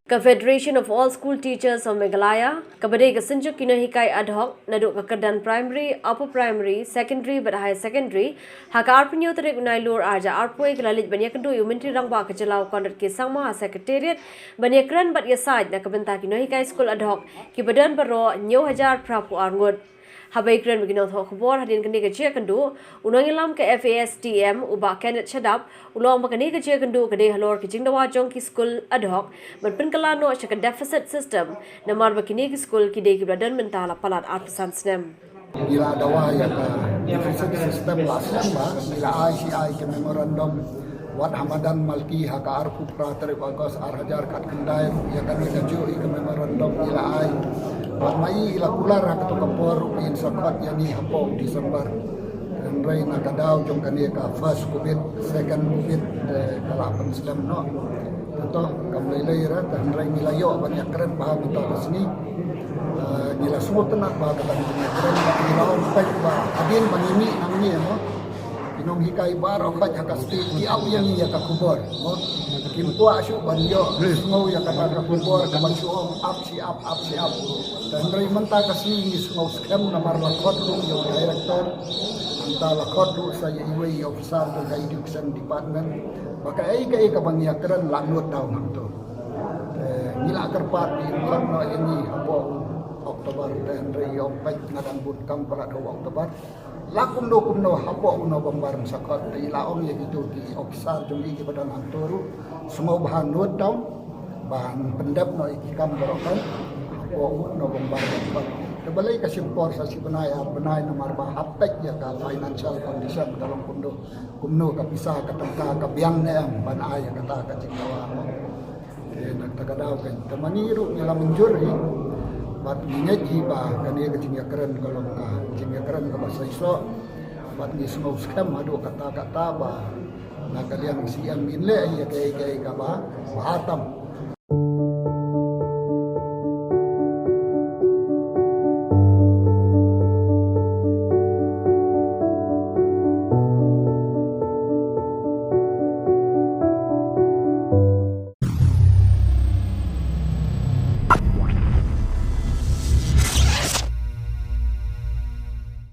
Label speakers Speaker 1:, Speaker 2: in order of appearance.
Speaker 1: Confederation of All School Teachers of Meghalaya, kabadai kasenjuk kinohikai ad hoc, naduk kakedan primary, upper primary, secondary but higher secondary, haka arpenyo tarik unai lur arja arpoi kelalit banyak kendu menteri rangba kejelau kondat ke sangma secretariat banyak keren bat yasaj na kabenta kinohikai school ad hoc ki badan baro nyo hajar prapu arngud. Habai keren begini untuk khobor hadin kini kecil kendu unang ilam ke FASTM ubah Kenneth Shadap ulang makani kecil kendu kedai halor kecing dawa jong ki school ad hoc berpen kelano syaka deficit system namar bakini ki school ki dei ki badan mentala palat artisan snem.
Speaker 2: Bila ada wahaya ke deficit sistem lasamba, bila ICI ke memorandum Wat Hamadan Malki haka arpu pratere bagos arhajar kat kendai ya kami kaju ke memorandum bila ai Wat mai ila kular haka to kapor in sakot yani hapo Desember Andrei nakadau jong kani ka first covid second covid kala Islam no to kamlelai ra Andrei milayo banyak keren paham to sini gila semua tenang bah kata keren gila ompak bah adin manimi namni no inong hikai baro khat hakasti ki au yang ya ka kubor no kimpo asu banjo ngau ya ka kubor ka bansu up si up dan dari menta kasih ni ngau scam namar lakot lu yo director anta lakot lu saya iwe officer the education department maka ai ka bangia keren lanut daw nang to nila kerpat di kono ini apa Oktober dan Rio Pek nadan bootcamp pada 2 Oktober lakum no hapo uno bombar sakot ilaong ya gitu di officer jumli ke badan anturu semua bahan note down bahan pendap no ikam berokan hapo uno bombar sakot kebalai kasimpor sa si benai nomor hapek ya ka financial condition dalam kumno kapisa katangka kabiang na ban ay kata ka cinggawa nagtagadaw kay tamaniru nila menjuri bat minyak hiba kani kecingnya keren kalau ka kecingnya keren ka bahasa iso bat ni semua scam adu kata-kata ba na kalian siang minle ya kay ka ba hatam